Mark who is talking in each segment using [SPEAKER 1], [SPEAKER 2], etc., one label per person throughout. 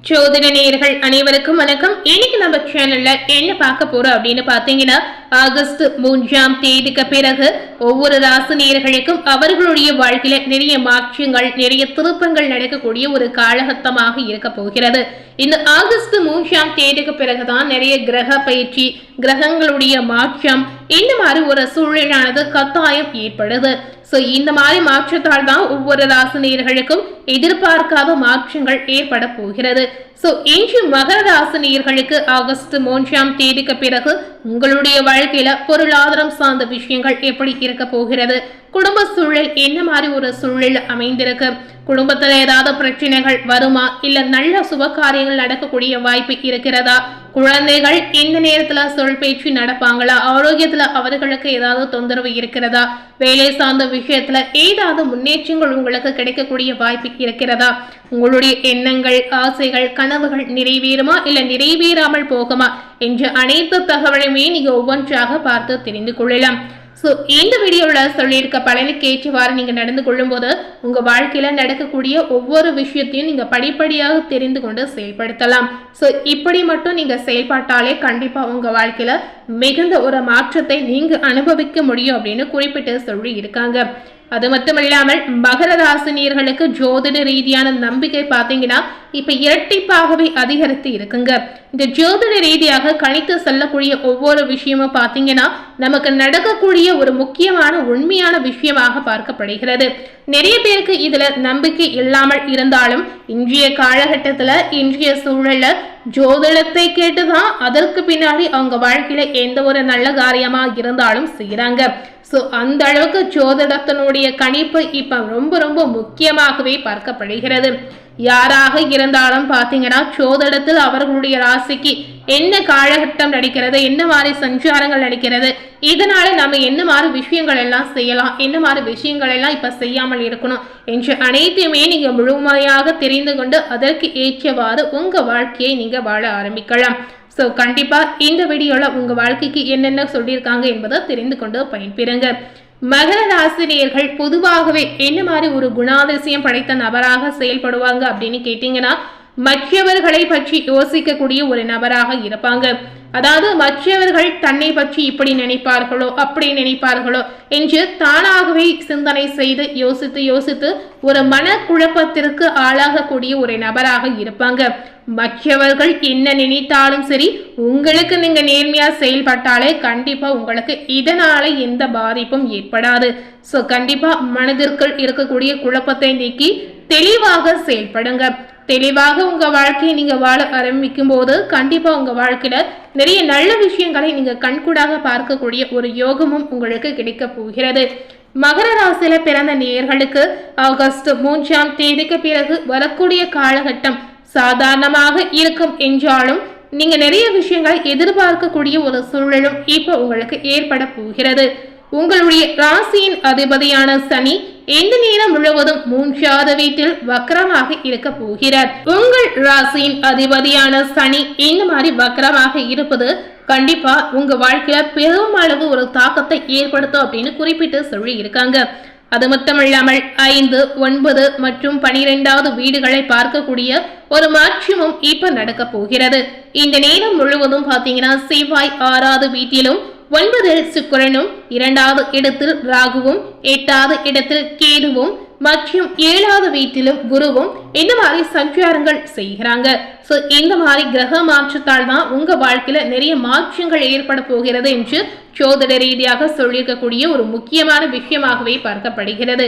[SPEAKER 1] ஜோதிட நேயர்கள் அனைவருக்கும் வணக்கம். இன்னைக்கு நம்ம சேனல்ல என்ன பார்க்க போறோம் அப்படின்னு பாத்தீங்கன்னா, ஆகஸ்ட் 3ஆம் தேதிக்கு பிறகு ஒவ்வொரு ராசி நேயர்களுக்கும் அவர்களுடைய வாழ்க்கையில நிறைய மாற்றங்கள், நிறைய திருப்பங்கள் நடக்கக்கூடிய ஒரு காலகட்டமாக இருக்க போகிறது. இந்த ஆகஸ்ட் 3ஆம் தேதிக்கு பிறகுதான் நிறைய கிரக பயிற்சி, கிரகங்களுடைய மாற்றம், இந்த மாதிரி ஒரு சூழ்நிலையானது கட்டாயம் ஏற்படுது. இந்த மாதிரி மாற்றத்தால் தான் ஒவ்வொரு ராசி நேயர்களுக்கும் எதிர்பார்க்காத மாற்றங்கள் ஏற்பட போகிறது. இன்று மகர ராசி நேயர்களுக்கு ஆகஸ்ட் 3ஆம் தேதிக்கு பிறகு உங்களுடைய வாழ்க்கையில பொருளாதாரம் சார்ந்த விஷயங்கள் எப்படி இருக்க போகிறது, குடும்ப சூழல் என்ன மாதிரி ஒரு சூழல் அமைந்திருக்கு, குடும்பத்துல ஏதாவது பிரச்சனைகள் வருமா, இல்ல நல்ல சுப காரியங்கள் நடக்கக்கூடிய வாய்ப்பு இருக்கிறதா, குழந்தைகள் இந்த நேரத்துல சொல் பேச்சு நடப்பாங்களா, ஆரோக்கியத்துல அவர்களுக்கு ஏதாவது தொந்தரவு இருக்கிறதா, வேலை சார்ந்த விஷயத்துல ஏதாவது முன்னேற்றங்கள் உங்களுக்கு கிடைக்கக்கூடிய வாய்ப்பு இருக்கிறதா, உங்களுடைய எண்ணங்கள், ஆசைகள், கனவுகள் நிறைவேறுமா இல்ல நிறைவேறாமல் போகுமா என்ற அனைத்து தகவலுமே நீங்க ஒவ்வொன்றாக பார்த்து தெரிந்து கொள்ளலாம். இந்த வீடியோல சொல்லியிருக்க பலனுக்கு ஏற்றவாறு நீங்க நடந்து கொள்ளும் போது உங்க வாழ்க்கையில நடக்கக்கூடிய ஒவ்வொரு விஷயத்தையும் நீங்க படிப்படியாக தெரிந்து கொண்டு செயல்படுத்தலாம். இப்படி மட்டும் நீங்க செயல்பட்டாலே கண்டிப்பா உங்க வாழ்க்கையில மிகுந்த ஒரு மாற்றத்தை நீங்க அனுபவிக்க முடியும் அப்படின்னு குறிப்பிட்டு சொல்லி இருக்காங்க. அது மட்டும் இல்லாமல் மகர ராசினியர்களுக்கு ஜோதிட ரீதியான நம்பிக்கை பார்த்தீங்கன்னா இப்ப இரட்டிப்பாகவே அதிகரித்து இருக்குங்க. இந்த ஜோதிட ரீதியாக கணித்து செல்லக்கூடிய ஒவ்வொரு விஷயமும் பார்த்தீங்கன்னா நமக்கு நடக்கக்கூடிய ஒரு முக்கியமான உண்மையான விஷயமாக பார்க்கப்படுகிறது. நிறைய பேருக்கு இதுல நம்பிக்கை இல்லாமல் இருந்தாலும் இன்றைய காலகட்டத்துல, இன்றைய சூழல்ல ஜோதிடத்தை கேட்டுதான் அதற்கு பின்னாடி அவங்க வாழ்க்கையில எந்த ஒரு நல்ல காரியமா இருந்தாலும் செய்யறாங்க. அந்த அளவுக்கு ஜோதிடத்தினுடைய கணிப்பு இப்ப ரொம்ப ரொம்ப முக்கியமாகவே பார்க்கப்படுகிறது. யாராக இருந்தாலும் பாத்தீங்கன்னா ஜோதிடத்தில் அவர்களுடைய ராசிக்கு என்ன காலகட்டம் நடக்கிறது, என்ன மாதிரி சஞ்சாரங்கள் நடக்கிறது, இதனால நம்ம என்ன மாதிரி விஷயங்கள் எல்லாம் செய்யலாம், என்ன மாதிரி விஷயங்கள் எல்லாம் இப்ப செய்யாமல் இருக்கணும் என்று அனைத்தையுமே நீங்க முழுமையாக தெரிந்து கொண்டு அதற்கு ஏற்றவாறு உங்க வாழ்க்கையை நீங்க வாழ ஆரம்பிக்கலாம். கண்டிப்பா இந்த வீடியோல உங்க வாழ்க்கைக்கு என்னென்ன சொல்லியிருக்காங்க என்பதை தெரிந்து கொண்டு பயன்பெறுங்க. மகர ராசினியர்கள் பொதுவாகவே என்ன மாதிரி ஒரு குணாதிசயம் படைத்த நபராக செயல்படுவாங்க அப்படின்னு கேட்டீங்கன்னா, மற்றவர்களை பற்றி யோசிக்கக்கூடிய ஒரு நபராக இருப்பாங்க. அதாவது மற்றவர்கள் தன்னை பற்றி இப்படி நினைப்பார்களோ அப்படி நினைப்பார்களோ என்று தானாகவே சிந்தனை செய்து யோசித்து ஒரு மனக்குழப்பத்திற்கு ஆளாகக்கூடிய ஒரு நபராக இருப்பாங்க. மற்றவர்கள் என்ன நினைத்தாலும் சரி, உங்களுக்கு நீங்க நேர்மையா செயல்பட்டாலே கண்டிப்பா உங்களுக்கு இதனால எந்த பாதிப்பும் ஏற்படாது. கண்டிப்பா மனதிற்குள் இருக்கக்கூடிய குழப்பத்தை நீக்கி தெளிவாக செயல்படுங்க. தெளிவாக உங்க வாழ்க்கையை நீங்க வாழ ஆரம்பிக்கும் போது கண்டிப்பா உங்க வாழ்க்கையில நிறைய நல்ல விஷயங்களை நீங்க கண்கூடாக பார்க்கக்கூடிய ஒரு யோகமும் உங்களுக்கு கிடைக்க போகிறது. மகர ராசியில பிறந்த நேயர்களுக்கு ஆகஸ்ட் 3ஆம் தேதிக்கு பிறகு வரக்கூடிய காலகட்டம் சாதாரணமாக இருக்கும் என்றாலும் நீங்க நிறைய விஷயங்களை எதிர்பார்க்கக்கூடிய ஒரு சூழலும் இப்ப உங்களுக்கு ஏற்பட போகிறது. உங்களுடைய ராசியின் அதிபதியான சனி இந்த நேரம் முழுவதும் 3வது வீட்டில் வக்ரமாக இருக்க போகிறார். உங்கள் ராசியின் அதிபதியான சனி இந்த மாதிரி வக்ரமாக இருப்பது கண்டிப்பா உங்க வாழ்க்கையில பெரும் அளவு ஒரு தாக்கத்தை ஏற்படுத்தும் அப்படின்னு குறிப்பிட்டு சொல்லி இருக்காங்க. அது மட்டுமல்லாமல் 5, 9 மற்றும் 12வது வீடுகளை பார்க்கக்கூடிய ஒரு மாற்றமும் இப்ப நடக்க போகிறது. இந்த நேரம் முழுவதும் பாத்தீங்கன்னா செவ்வாய் 6வது வீட்டிலும், 9ல் சுக்கிரனும், 2வது இடத்தில் ராகுவும், 8வது இடத்தில் கேதுவும் மற்றும் 7வது வீட்டிலும் குருவும் இந்த மாதிரி சஞ்சாரங்கள் செய்கிறாங்க. இந்த மாதிரி கிரக மாற்றத்தால் தான் உங்க வாழ்க்கையில நிறைய மாற்றங்கள் ஏற்பட போகிறது என்று ஜோதிட ரீதியாக சொல்லியிருக்கக்கூடிய ஒரு முக்கியமான விஷயமாகவே பார்க்கப்படுகிறது.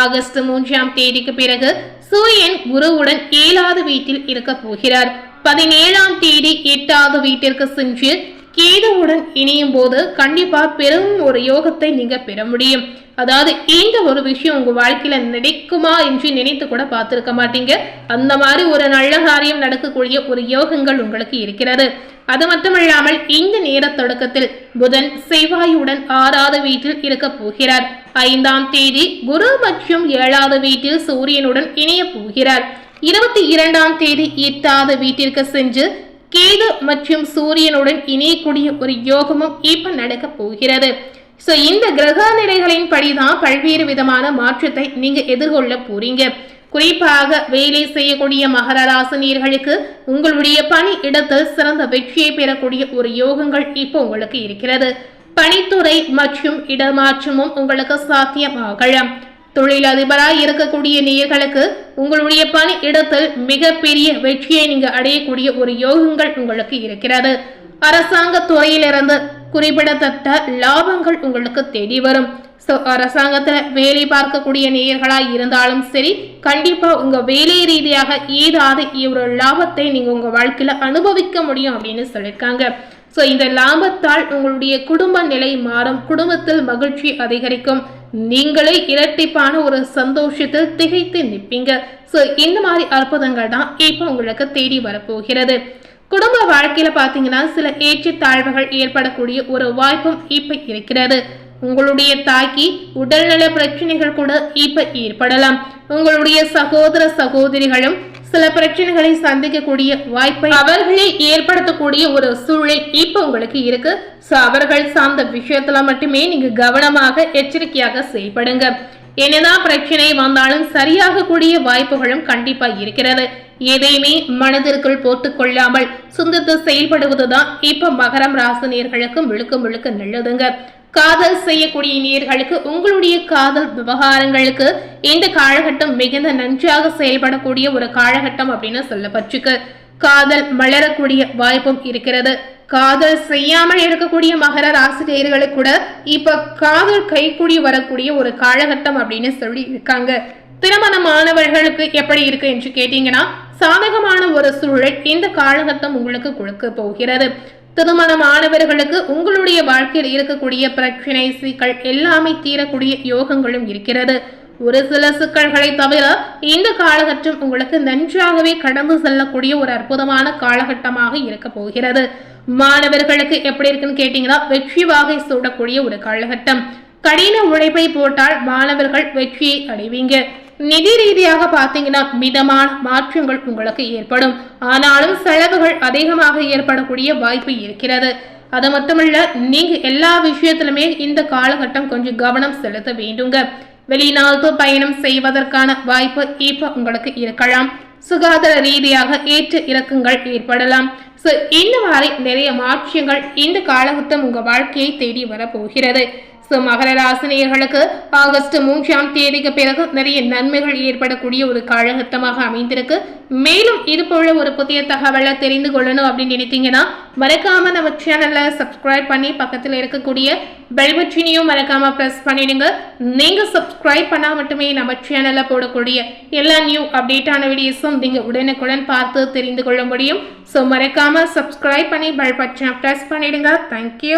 [SPEAKER 1] ஆகஸ்ட் 3ஆம் தேதிக்கு பிறகு சூரியன் குருவுடன் 7வது வீட்டில் இருக்க போகிறார். 17ஆம் தேதி 8வது வீட்டிற்கு சென்று கேதுவுடன் இணையும் போது கண்டிப்பா பெரும் ஒரு யோகத்தை நீங்க பெற முடியும். அதாவது இந்த ஒரு விஷயம் உங்க வாழ்க்கையில நடக்குமா என்று நினைத்து கூட பார்த்திருக்க மாட்டீங்க. அந்த மாதிரி ஒரு நல்ல காரியம் நடக்கக்கூடிய ஒரு யோகங்கள் உங்களுக்கு இருக்கிறது. அது மட்டுமல்லாமல் இந்த நேர தொடக்கத்தில் புதன் செவ்வாயுடன் 6வது வீட்டில் இருக்க போகிறார். 5ஆம் தேதி குரு மற்றும் 7வது வீட்டில் சூரியனுடன் இணைய போகிறார். 22ஆம் தேதி 8வது வீட்டிற்கு சென்று கேது மற்றும் சூரியனுடன் இணையக்கூடிய ஒரு யோகமும் இப்ப நடக்க போகிறது. இந்த கிரக நிலைகளின் படிதான் பல்வேறு விதமான மாற்றத்தை நீங்க எதிர்கொள்ள போறீங்க. குறிப்பாக வேலை செய்யக்கூடிய மகர ராசினியர்களுக்கு உங்களுடைய பணி இடத்தில் சிறந்த வெற்றியை பெறக்கூடிய ஒரு யோகங்கள் இப்போ உங்களுக்கு இருக்கிறது. பணித்துறை மற்றும் இடமாற்றமும் உங்களுக்கு சாத்தியமாகலாம். தொழிலதிபராய் இருக்கக்கூடிய நேயர்களுக்கு உங்களுடைய பணி இடத்தில் மிகப்பெரிய வெற்றியை நீங்க அடையக்கூடிய ஒரு யோகங்கள் உங்களுக்கு இருக்கிறது. அரசாங்க துறையிலிருந்து குறிப்பிடத்தக்க லாபங்கள் உங்களுக்கு தேடி வரும். அரசாங்கத்துல வேலை பார்க்கக்கூடிய நேயர்களாய் இருந்தாலும் சரி, கண்டிப்பா உங்க வேலை ரீதியாக ஏதாவது ஒரு லாபத்தை நீங்க உங்க வாழ்க்கையில அனுபவிக்க முடியும் அப்படின்னு சொல்லியிருக்காங்க. இந்த லாபத்தால் உங்களுடைய குடும்ப நிலை மாறும், குடும்பத்தில் மகிழ்ச்சி அதிகரிக்கும், நீங்களே இரட்டிப்பான ஒரு சந்தோஷத்தில் திகைத்து நிற்பீங்க. இந்த மாதிரி அற்புதங்கள் தான் இப்போ உங்களுக்கு தேடி வரப்போகிறது. குடும்ப வாழ்க்கையில பாத்தீங்கன்னா சில ஏற்றத்தாழ்வுகள் ஏற்படக்கூடிய ஒரு வாய்ப்பும் இப்ப இருக்கிறது. உங்களுடைய தாய்க்கு உடல்நல பிரச்சனைகள் கூட இப்ப ஏற்படலாம். உங்களுடைய சகோதர சகோதரிகளும் சில பிரச்சனைகளை சந்திக்கக்கூடிய வாய்ப்பை அவர்களே ஏற்படுத்தக்கூடிய ஒரு சூழல் இப்ப உங்களுக்கு இருக்கு. அவர்கள் சார்ந்த விஷயத்துல மட்டுமே நீங்க கவனமாக எச்சரிக்கையாக செயல்படுங்க. என்னதான் பிரச்சனை வந்தாலும் சரியாக கூடிய வாய்ப்புகளும் கண்டிப்பா இருக்கிறது. எதையுமே மனதிற்குள் போட்டுக் கொள்ளாமல் சிந்தித்து செயல்படுவதுதான் இப்ப மகரம் ராசினியர்களுக்கு முழுக்க நல்லதுங்க. காதல் செய்யக்கூடிய நேயர்களுக்கு உங்களுடைய காதல் விவகாரங்களுக்கு இந்த காலகட்டம் மிகுந்த நன்றாக செயல்படக்கூடிய ஒரு காலகட்டம் அப்படின்னு சொல்லப்பட்டிருக்கு. காதல் மலரக்கூடிய வாய்ப்பும் இருக்கிறது. காதல் செய்யாமல் இருக்கக்கூடிய மகர ராசினியர்களுக்கு கூட இப்ப காதல் கைகூடி வரக்கூடிய ஒரு காலகட்டம் அப்படின்னு சொல்லி இருக்காங்க. திருமணமானவர்களுக்கு எப்படி இருக்கு என்று கேட்டீங்கன்னா சாதகமான ஒரு சூழல் இந்த காலகட்டம் உங்களுக்கு கொடுக்க போகிறது. திருமணமானவர்களுக்கு உங்களுடைய வாழ்க்கையில் இருக்கக்கூடிய பிரச்சனை சிக்கல் எல்லாமே தீரக்கூடிய யோகங்களும் இருக்கிறது. ஒரு சில சிக்கல்களை தவிர இந்த காலகட்டம் உங்களுக்கு நன்றாகவே கடந்து செல்லக்கூடிய ஒரு அற்புதமான காலகட்டமாக இருக்க போகிறது. மாணவர்களுக்கு எப்படி இருக்குன்னு கேட்டீங்கன்னா வெற்றி வாகை சூடக்கூடிய ஒரு காலகட்டம். கடின உழைப்பை போட்டால் மாணவர்கள் வெற்றியை அடைவீங்க. நிதி ரீதியாக பாத்தீங்கன்னா மிதமான மாற்றங்கள் உங்களுக்கு ஏற்படும். ஆனாலும் செலவுகள் அதிகமாக ஏற்படக்கூடிய வாய்ப்பு இருக்கிறது. அது மட்டுமல்ல, நீங்க எல்லா விஷயத்திலுமே இந்த காலகட்டம் கொஞ்சம் கவனம் செலுத்த வேண்டுங்க. வெளிநாட்டு பயணம் செய்வதற்கான வாய்ப்பு இப்ப உங்களுக்கு இருக்கலாம். சுகாதார ரீதியாக ஏற்ற இறக்கங்கள் ஏற்படலாம். இந்த மாதிரி நிறைய மாற்றங்கள் இந்த காலகட்டம் உங்க வாழ்க்கையை தேடி வர போகிறது. மகர ராசினியர்களுக்கு ஆகஸ்ட் 3ஆம் தேதிக்கு பிறகு நிறைய நன்மைகள் ஏற்படக்கூடிய ஒரு காலகட்டமாக அமைந்திருக்கு. மேலும் இது போல ஒரு புதிய தகவலை தெரிந்து கொள்ளணும் அப்படின்னு நினைத்தீங்கன்னா மறக்காம நம்ம சேனல்ல சப்ஸ்கிரைப் பண்ணி பக்கத்தில் இருக்கக்கூடிய பெல் பட்டனையும் மறக்காம பிரஸ் பண்ணிடுங்க. நீங்க சப்ஸ்கிரைப் பண்ணா மட்டுமே நம்ம சேனல்ல போடக்கூடிய எல்லா நியூ அப்டேட்டான வீடியோஸும் நீங்க உடனுக்குடன் பார்த்து தெரிந்து கொள்ள முடியும். மறக்காம சப்ஸ்கிரைப் பண்ணி பெல் பட்டனை பிரஸ் பண்ணிடுங்க. தேங்க்யூ.